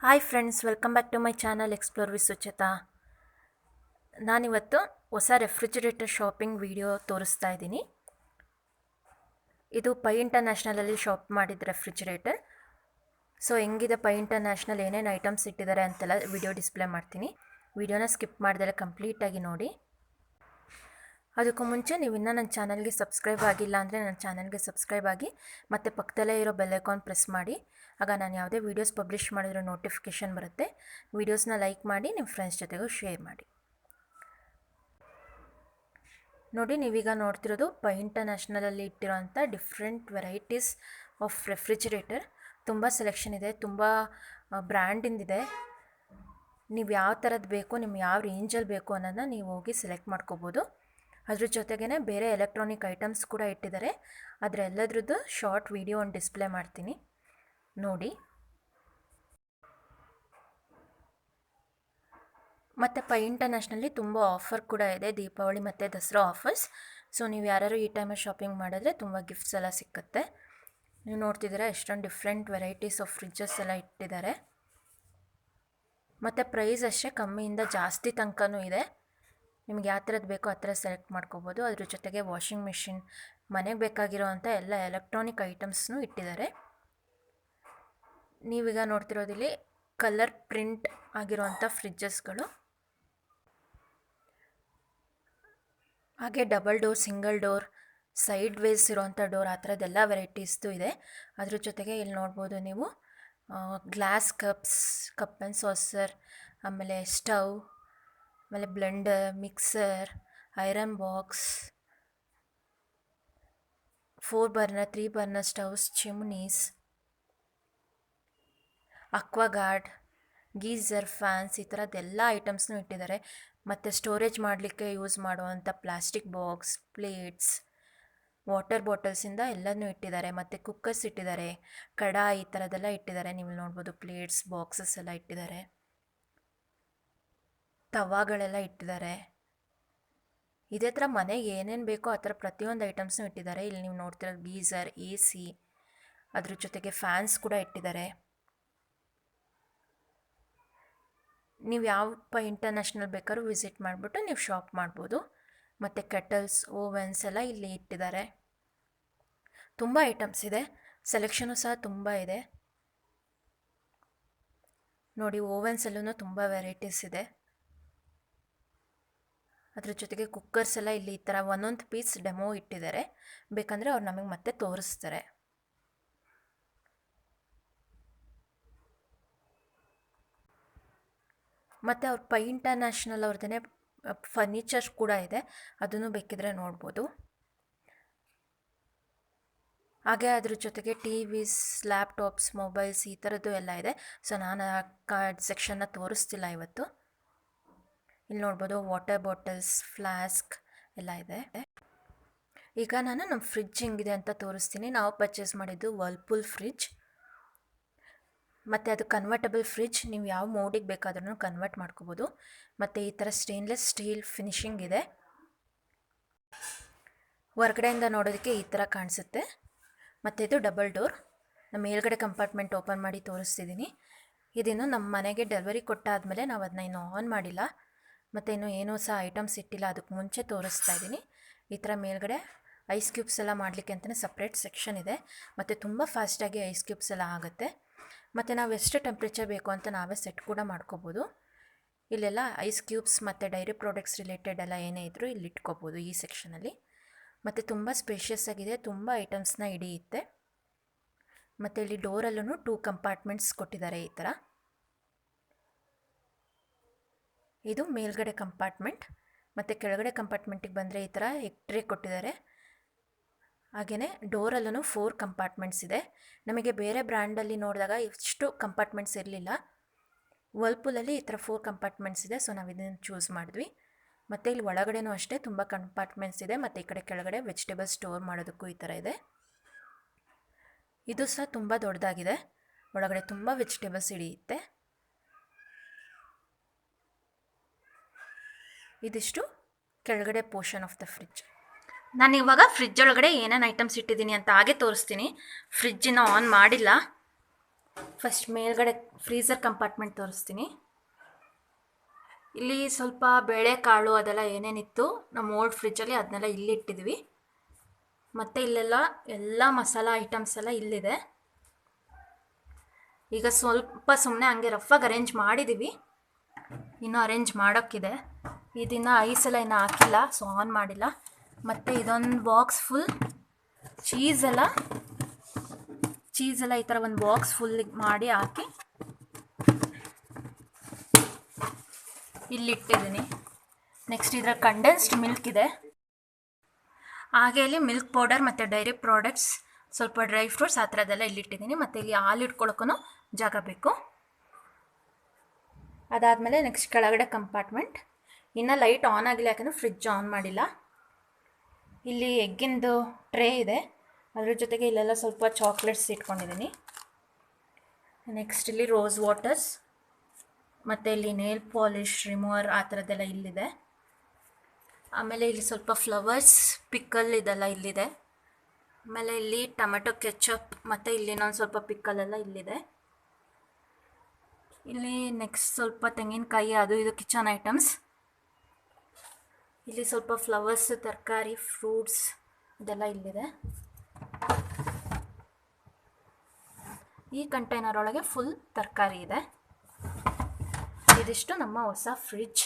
Hi friends, welcome back to my channel explore with Sucheta. ನಾನಿವತ್ತು ಹೊಸ refrigerator shopping video ತೋರಿಸ್ತಾ ಇದ್ದೀನಿ. ಇದು ಪೈ ಇಂಟರ್ನ್ಯಾಷನಲಲ್ಲಿ ಶಾಪ್ ಮಾಡಿದ ರೆಫ್ರಿಜಿರೇಟರ್. ಸೊ ಹೆಂಗಿದೆ ಪೈ ಇಂಟರ್ನ್ಯಾಷನಲ್, ಏನೇನು ಐಟಮ್ಸ್ ಇಟ್ಟಿದ್ದಾರೆ ಅಂತೆಲ್ಲ ವಿಡಿಯೋ ಡಿಸ್ಪ್ಲೇ ಮಾಡ್ತೀನಿ. ವಿಡಿಯೋನ ಸ್ಕಿಪ್ ಮಾಡ್ದೆಲ್ಲ ಕಂಪ್ಲೀಟಾಗಿ ನೋಡಿ. ಅದಕ್ಕೂ ಮುಂಚೆ ನೀವು ಇನ್ನೂ ನನ್ನ ಚಾನಲ್ಗೆ ಸಬ್ಸ್ಕ್ರೈಬ್ ಆಗಿಲ್ಲ ಅಂದರೆ ನನ್ನ ಚಾನಲ್ಗೆ ಸಬ್ಸ್ಕ್ರೈಬ್ ಆಗಿ ಮತ್ತು ಪಕ್ಕದಲ್ಲೇ ಇರೋ ಬೆಲ್ ಐಕಾನ್ ಪ್ರೆಸ್ ಮಾಡಿ. ಆಗ ನಾನು ಯಾವುದೇ ವೀಡಿಯೋಸ್ ಪಬ್ಲಿಷ್ ಮಾಡಿರೋ ನೋಟಿಫಿಕೇಷನ್ ಬರುತ್ತೆ. ವೀಡಿಯೋಸ್ನ ಲೈಕ್ ಮಾಡಿ ನಿಮ್ಮ ಫ್ರೆಂಡ್ಸ್ ಜೊತೆಗೂ ಶೇರ್ ಮಾಡಿ. ನೋಡಿ, ನೀವೀಗ ನೋಡ್ತಿರೋದು ಪೈ ಇಂಟರ್ನ್ಯಾಷನಲಲ್ಲಿ ಇಟ್ಟಿರೋಂಥ ಡಿಫ್ರೆಂಟ್ ವೆರೈಟೀಸ್ ಆಫ್ ರೆಫ್ರಿಜಿರೇಟರ್. ತುಂಬ ಸೆಲೆಕ್ಷನ್ ಇದೆ, ತುಂಬ ಬ್ರ್ಯಾಂಡಿಂದಿದೆ. ನೀವು ಯಾವ ಥರದ್ದು ಬೇಕು, ನಿಮ್ಗೆ ಯಾವ ರೇಂಜಲ್ಲಿ ಬೇಕು ಅನ್ನೋದನ್ನ ನೀವು ಹೋಗಿ ಸೆಲೆಕ್ಟ್ ಮಾಡ್ಕೋಬೋದು. ಅದ್ರ ಜೊತೆಗೇ ಬೇರೆ ಎಲೆಕ್ಟ್ರಾನಿಕ್ ಐಟಮ್ಸ್ ಕೂಡ ಇಟ್ಟಿದ್ದಾರೆ. ಅದರೆಲ್ಲದ್ರದ್ದು ಶಾರ್ಟ್ ವಿಡಿಯೋ ಒಂದು ಡಿಸ್ಪ್ಲೇ ಮಾಡ್ತೀನಿ ನೋಡಿ. ಮತ್ತು ಪೈ ಇಂಟರ್ನ್ಯಾಷನಲ್ಲಿ ತುಂಬ ಆಫರ್ ಕೂಡ ಇದೆ, ದೀಪಾವಳಿ ಮತ್ತು ದಸರಾ ಆಫರ್ಸ್. ಸೊ ನೀವು ಯಾರು ಈ ಟೈಮಲ್ಲಿ ಶಾಪಿಂಗ್ ಮಾಡಿದ್ರೆ ತುಂಬ ಗಿಫ್ಟ್ಸ್ ಎಲ್ಲ ಸಿಕ್ಕುತ್ತೆ. ನೀವು ನೋಡ್ತಿದ್ದೀರಾ ಎಷ್ಟೊಂದು ಡಿಫ್ರೆಂಟ್ ವೆರೈಟೀಸ್ ಆಫ್ ಫ್ರಿಜ್ಜಸ್ ಎಲ್ಲ ಇಟ್ಟಿದ್ದಾರೆ. ಮತ್ತು ಪ್ರೈಸ್ ಅಷ್ಟೇ ಕಮ್ಮಿಯಿಂದ ಜಾಸ್ತಿ ತನಕನೂ ಇದೆ. ನಿಮ್ಗೆ ಯಾವ ಥರದ್ದು ಬೇಕೋ ಆ ಥರ ಸೆಲೆಕ್ಟ್ ಮಾಡ್ಕೋಬೋದು. ಅದ್ರ ಜೊತೆಗೆ ವಾಷಿಂಗ್ ಮಿಷಿನ್, ಮನೆಗೆ ಬೇಕಾಗಿರೋ ಅಂಥ ಎಲ್ಲ ಎಲೆಕ್ಟ್ರಾನಿಕ್ ಐಟಮ್ಸ್ನೂ ಇಟ್ಟಿದ್ದಾರೆ. ನೀವೀಗ ನೋಡ್ತಿರೋದಿಲ್ಲಿ ಕಲರ್ ಪ್ರಿಂಟ್ ಆಗಿರೋವಂಥ ಫ್ರಿಜ್ಜಸ್ಗಳು, ಹಾಗೆ double door, single door, side ways ಇರೋವಂಥ ಡೋರ್, ಆ ಥರದ್ದೆಲ್ಲ ವೆರೈಟೀಸ್ದು ಇದೆ. ಅದ್ರ ಜೊತೆಗೆ ಇಲ್ಲಿ ನೋಡ್ಬೋದು ನೀವು glass cups, cup and saucer, ಆಮೇಲೆ ಸ್ಟವ್, ಆಮೇಲೆ blender, mixer, iron box, 4 burner 3 burner stoves, chimneys, Aquaguard, geyser, fans, ಈ ಥರದ್ದೆಲ್ಲ ಐಟಮ್ಸ್ನೂ ಇಟ್ಟಿದ್ದಾರೆ. ಮತ್ತು ಸ್ಟೋರೇಜ್ ಮಾಡಲಿಕ್ಕೆ ಯೂಸ್ ಮಾಡುವಂಥ ಪ್ಲಾಸ್ಟಿಕ್ ಬಾಕ್ಸ್, ಪ್ಲೇಟ್ಸ್, ವಾಟರ್ ಬಾಟಲ್ಸಿಂದ ಎಲ್ಲನೂ ಇಟ್ಟಿದ್ದಾರೆ. ಮತ್ತು ಕುಕ್ಕರ್ಸ್ ಇಟ್ಟಿದ್ದಾರೆ, ಕಡಾಯಿ, ಈ ಥರದ್ದೆಲ್ಲ ಇಟ್ಟಿದ್ದಾರೆ. ನೀವು ನೋಡ್ಬೋದು ಪ್ಲೇಟ್ಸ್, ಬಾಕ್ಸಸ್ ಎಲ್ಲ ಇಟ್ಟಿದ್ದಾರೆ, ತವಾಗಳೆಲ್ಲ ಇಟ್ಟಿದ್ದಾರೆ. ಇದೇ ಥರ ಮನೆಗೆ ಏನೇನು ಬೇಕೋ ಆ ಥರ ಪ್ರತಿಯೊಂದು ಐಟಮ್ಸ್ನೂ ಇಟ್ಟಿದ್ದಾರೆ. ಇಲ್ಲಿ ನೀವು ನೋಡ್ತಿರೋದು ಗೀಝರ್, AC, ಅದ್ರ ಜೊತೆಗೆ ಫ್ಯಾನ್ಸ್ ಕೂಡ ಇಟ್ಟಿದ್ದಾರೆ. ನೀವು ಯಾವ ಪೈ ಇಂಟರ್ನ್ಯಾಷನಲ್ ಬೇಕಾದ್ರೂ ವಿಸಿಟ್ ಮಾಡಿಬಿಟ್ಟು ನೀವು ಶಾಪ್ ಮಾಡ್ಬೋದು. ಮತ್ತು ಕೆಟಲ್ಸ್, ಓವನ್ಸ್ ಎಲ್ಲ ಇಲ್ಲಿ ಇಟ್ಟಿದ್ದಾರೆ. ತುಂಬ ಐಟಮ್ಸ್ ಇದೆ, ಸೆಲೆಕ್ಷನು ಸಹ ತುಂಬ ಇದೆ. ನೋಡಿ, ಓವನ್ಸಲ್ಲೂ ತುಂಬ ವೆರೈಟೀಸ್ ಇದೆ. ಅದ್ರ ಜೊತೆಗೆ ಕುಕ್ಕರ್ಸ್ ಎಲ್ಲ ಇಲ್ಲಿ ಈ ಥರ ಒಂದೊಂದು ಪೀಸ್ ಡೆಮೋ ಇಟ್ಟಿದ್ದಾರೆ. ಬೇಕಂದರೆ ಅವ್ರು ನಮಗೆ ಮತ್ತೆ ತೋರಿಸ್ತಾರೆ. ಮತ್ತು ಅವ್ರ ಪೈ ಇಂಟರ್ನ್ಯಾಷನಲ್ ಅವ್ರದ್ದೇ ಫರ್ನಿಚರ್ ಕೂಡ ಇದೆ, ಅದನ್ನು ಬೇಕಿದ್ರೆ ನೋಡ್ಬೋದು. ಹಾಗೆ ಅದ್ರ ಜೊತೆಗೆ TVs, ಲ್ಯಾಪ್ಟಾಪ್ಸ್, ಮೊಬೈಲ್ಸ್, ಈ ಥರದ್ದು ಎಲ್ಲ ಇದೆ. ಸೊ ನಾನು ಆ ಕಾರ್ಡ್ ಸೆಕ್ಷನ್ನ ತೋರಿಸ್ತಿಲ್ಲ ಇವತ್ತು. ಇಲ್ಲಿ ನೋಡ್ಬೋದು ವಾಟರ್ ಬಾಟಲ್ಸ್, ಫ್ಲಾಸ್ಕ್ ಎಲ್ಲ ಇದೆ. ಈಗ ನಾನು ನಮ್ಮ ಫ್ರಿಡ್ಜ್ ಹೆಂಗಿದೆ ಅಂತ ತೋರಿಸ್ತೀನಿ. ನಾವು ಪರ್ಚೇಸ್ ಮಾಡಿದ್ದು ವರ್ಲ್ಪೂಲ್ ಫ್ರಿಡ್ಜ್. ಮತ್ತು ಅದು ಕನ್ವರ್ಟಬಲ್ ಫ್ರಿಡ್ಜ್, ನೀವು ಯಾವ ಮೋಡಿಗೆ ಬೇಕಾದ್ರೂ ಕನ್ವರ್ಟ್ ಮಾಡ್ಕೋಬೋದು. ಮತ್ತು ಈ ಥರ ಸ್ಟೇನ್ಲೆಸ್ ಸ್ಟೀಲ್ ಫಿನಿಶಿಂಗ್ ಇದೆ. ಹೊರಗಡೆಯಿಂದ ನೋಡೋದಕ್ಕೆ ಈ ಥರ ಕಾಣಿಸುತ್ತೆ. ಮತ್ತು ಇದು ಡಬಲ್ ಡೋರ್. ನಮ್ಮ ಮೇಲ್ಗಡೆ ಕಂಪಾರ್ಟ್ಮೆಂಟ್ ಓಪನ್ ಮಾಡಿ ತೋರಿಸ್ತಿದ್ದೀನಿ. ಇದಿನ್ನು ನಮ್ಮ ಮನೆಗೆ ಡೆಲಿವರಿ ಕೊಟ್ಟಾದಮೇಲೆ ನಾವು ಅದನ್ನ ಇನ್ನೂ ಆನ್ ಮಾಡಿಲ್ಲ, ಮತ್ತು ಇನ್ನೂ ಏನೂ ಸಹ ಐಟಮ್ಸ್ ಇಟ್ಟಿಲ್ಲ. ಅದಕ್ಕೆ ಮುಂಚೆ ತೋರಿಸ್ತಾ ಇದ್ದೀನಿ. ಈ ಥರ ಮೇಲ್ಗಡೆ ಐಸ್ ಕ್ಯೂಬ್ಸ್ ಎಲ್ಲ ಮಾಡಲಿಕ್ಕೆ ಅಂತಲೇ ಸಪ್ರೇಟ್ ಸೆಕ್ಷನ್ ಇದೆ. ಮತ್ತು ತುಂಬ ಫಾಸ್ಟಾಗಿ ಐಸ್ ಕ್ಯೂಬ್ಸ್ ಎಲ್ಲ ಆಗುತ್ತೆ. ಮತ್ತು ನಾವು ಎಷ್ಟು ಟೆಂಪ್ರೇಚರ್ ಬೇಕು ಅಂತ ನಾವೇ ಸೆಟ್ ಕೂಡ ಮಾಡ್ಕೋಬೋದು. ಇಲ್ಲೆಲ್ಲ ಐಸ್ ಕ್ಯೂಬ್ಸ್ ಮತ್ತು ಡೈರಿ ಪ್ರಾಡಕ್ಟ್ಸ್ ರಿಲೇಟೆಡ್ ಎಲ್ಲ ಏನೇ ಇದ್ದರೂ ಇಲ್ಲಿ ಇಟ್ಕೋಬೋದು ಈ ಸೆಕ್ಷನಲ್ಲಿ. ಮತ್ತು ತುಂಬ ಸ್ಪೇಷಿಯಸ್ ಆಗಿದೆ, ತುಂಬ ಐಟಮ್ಸ್ನ ಹಿಡಿಯುತ್ತೆ. ಮತ್ತು ಇಲ್ಲಿ ಡೋರಲ್ಲೂ 2 ಕಂಪಾರ್ಟ್ಮೆಂಟ್ಸ್ ಕೊಟ್ಟಿದ್ದಾರೆ ಈ ಥರ. ಇದು ಮೇಲ್ಗಡೆ ಕಂಪಾರ್ಟ್ಮೆಂಟ್. ಮತ್ತು ಕೆಳಗಡೆ ಕಂಪಾರ್ಟ್ಮೆಂಟಿಗೆ ಬಂದರೆ ಈ ಥರ ಟ್ರೇ ಕೊಟ್ಟಿದ್ದಾರೆ. ಹಾಗೆಯೇ ಡೋರಲ್ಲೂ 4 ಕಂಪಾರ್ಟ್ಮೆಂಟ್ಸ್ ಇದೆ. ನಮಗೆ ಬೇರೆ ಬ್ರ್ಯಾಂಡಲ್ಲಿ ನೋಡಿದಾಗ ಇಷ್ಟು ಕಂಪಾರ್ಟ್ಮೆಂಟ್ಸ್ ಇರಲಿಲ್ಲ. ವರ್ಲ್ಪೂಲಲ್ಲಿ ಈ ಥರ 4 ಕಂಪಾರ್ಟ್ಮೆಂಟ್ಸ್ ಇದೆ. ಸೊ ನಾವು ಇದನ್ನು ಚೂಸ್ ಮಾಡಿದ್ವಿ. ಮತ್ತು ಇಲ್ಲಿ ಒಳಗಡೆನೂ ಅಷ್ಟೇ ತುಂಬ ಕಂಪಾರ್ಟ್ಮೆಂಟ್ಸ್ ಇದೆ. ಮತ್ತು ಈ ಕಡೆ ಕೆಳಗಡೆ ವೆಜಿಟೇಬಲ್ಸ್ ಸ್ಟೋರ್ ಮಾಡೋದಕ್ಕೂ ಈ ಥರ ಇದೆ. ಇದು ಸಹ ತುಂಬ ದೊಡ್ಡದಾಗಿದೆ, ಒಳಗಡೆ ತುಂಬ ವೆಜಿಟೇಬಲ್ಸ್ ಹಿಡಿಯುತ್ತೆ. ಇದಿಷ್ಟು ಕೆಳಗಡೆ ಪೋರ್ಷನ್ ಆಫ್ ದ ಫ್ರಿಡ್ಜ್. ನಾನು ಇವಾಗ ಫ್ರಿಡ್ಜ್ ಒಳಗಡೆ ಏನೇನು ಐಟಮ್ಸ್ ಇಟ್ಟಿದ್ದೀನಿ ಅಂತ ಹಾಗೆ ತೋರಿಸ್ತೀನಿ. ಫ್ರಿಡ್ಜನ್ನು ಆನ್ ಮಾಡಿಲ್ಲ. ಫಸ್ಟ್ ಮೇಲ್ಗಡೆ ಫ್ರೀಝರ್ ಕಂಪಾರ್ಟ್ಮೆಂಟ್ ತೋರಿಸ್ತೀನಿ. ಇಲ್ಲಿ ಸ್ವಲ್ಪ ಬೇಳೆಕಾಳು ಅದೆಲ್ಲ ಏನೇನಿತ್ತು ನಮ್ಮ ಓಲ್ಡ್ ಫ್ರಿಜ್ಜಲ್ಲಿ ಅದನ್ನೆಲ್ಲ ಇಲ್ಲಿ ಇಟ್ಟಿದ್ವಿ. ಮತ್ತು ಎಲ್ಲ ಮಸಾಲ ಐಟಮ್ಸ್ ಎಲ್ಲ ಇಲ್ಲಿದೆ. ಈಗ ಸ್ವಲ್ಪ ಸುಮ್ಮನೆ ಹಂಗೆ ರಫಾಗಿ ಅರೇಂಜ್ ಮಾಡಿದ್ದೀವಿ, ಇನ್ನೂ ಅರೇಂಜ್ ಮಾಡೋಕ್ಕಿದೆ. ಇದನ್ನು ಐಸೆಲ್ಲ ಇನ್ನೂ ಹಾಕಿಲ್ಲ, ಸೊ ಆನ್ ಮಾಡಿಲ್ಲ. ಮತ್ತು ಇದೊಂದು ಬಾಕ್ಸ್ ಫುಲ್ ಚೀಸೆಲ್ಲ ಈ ಥರ ಒಂದು ಬಾಕ್ಸ್ ಫುಲ್ ಮಾಡಿ ಹಾಕಿ ಇಲ್ಲಿಟ್ಟಿದ್ದೀನಿ. ನೆಕ್ಸ್ಟ್ ಇದರ ಕಂಡೆನ್ಸ್ಡ್ ಮಿಲ್ಕ್ ಇದೆ. ಹಾಗೆ ಇಲ್ಲಿ ಮಿಲ್ಕ್ ಪೌಡರ್ ಮತ್ತು ಡೈರಿ ಪ್ರಾಡಕ್ಟ್ಸ್, ಸ್ವಲ್ಪ ಡ್ರೈ ಫ್ರೂಟ್ಸ್ ಆ ಥರದ್ದೆಲ್ಲ ಇಲ್ಲಿಟ್ಟಿದ್ದೀನಿ. ಮತ್ತು ಇಲ್ಲಿ ಹಾಲು ಇಟ್ಕೊಳ್ಳೋಕ್ಕೂ ಜಾಗ ಬೇಕು. ಅದಾದಮೇಲೆ ನೆಕ್ಸ್ಟ್ ಕೆಳಗಡೆ ಕಂಪಾರ್ಟ್ಮೆಂಟ್. ಇನ್ನು ಲೈಟ್ ಆನ್ ಆಗಿಲ್ಲ, ಯಾಕಂದರೆ ಫ್ರಿಡ್ಜ್ ಆನ್ ಮಾಡಿಲ್ಲ. ಇಲ್ಲಿ ಎಗ್ಗಿಂದು ಟ್ರೇ ಇದೆ, ಅದ್ರ ಜೊತೆಗೆ ಇಲ್ಲೆಲ್ಲ ಸ್ವಲ್ಪ ಚಾಕ್ಲೇಟ್ಸ್ ಇಟ್ಕೊಂಡಿದ್ದೀನಿ. ನೆಕ್ಸ್ಟ್ ಇಲ್ಲಿ ರೋಸ್ ವಾಟರ್ಸ್ ಮತ್ತು ಇಲ್ಲಿ ನೇಲ್ ಪಾಲಿಶ್ ರಿಮೂವರ್ ಆ ಥರದ್ದೆಲ್ಲ ಇಲ್ಲಿದೆ. ಆಮೇಲೆ ಇಲ್ಲಿ ಸ್ವಲ್ಪ ಫ್ಲವರ್ಸ್, ಪಿಕ್ಕಲ್ ಇದೆಲ್ಲ ಇಲ್ಲಿದೆ. ಆಮೇಲೆ ಇಲ್ಲಿ ಟೊಮೆಟೊ ಕೆಚಪ್ ಮತ್ತು ಇಲ್ಲಿ ಇನ್ನೊಂದು ಸ್ವಲ್ಪ ಪಿಕ್ಕಲೆಲ್ಲ ಇಲ್ಲಿದೆ. ಇಲ್ಲಿ ನೆಕ್ಸ್ಟ್ ಸ್ವಲ್ಪ ತೆಂಗಿನಕಾಯಿ, ಅದು ಇದು ಕಿಚನ್ ಐಟಮ್ಸ್. ಇಲ್ಲಿ ಸ್ವಲ್ಪ ಫ್ಲವರ್ಸ್, ತರಕಾರಿ, ಫ್ರೂಟ್ಸ್ ಇದೆಲ್ಲ ಇಲ್ಲಿದೆ. ಈ ಕಂಟೈನರ್ ಒಳಗೆ ಫುಲ್ ತರಕಾರಿ ಇದೆ. ಇದಿಷ್ಟು ನಮ್ಮ ಹೊಸ ಫ್ರಿಡ್ಜ್.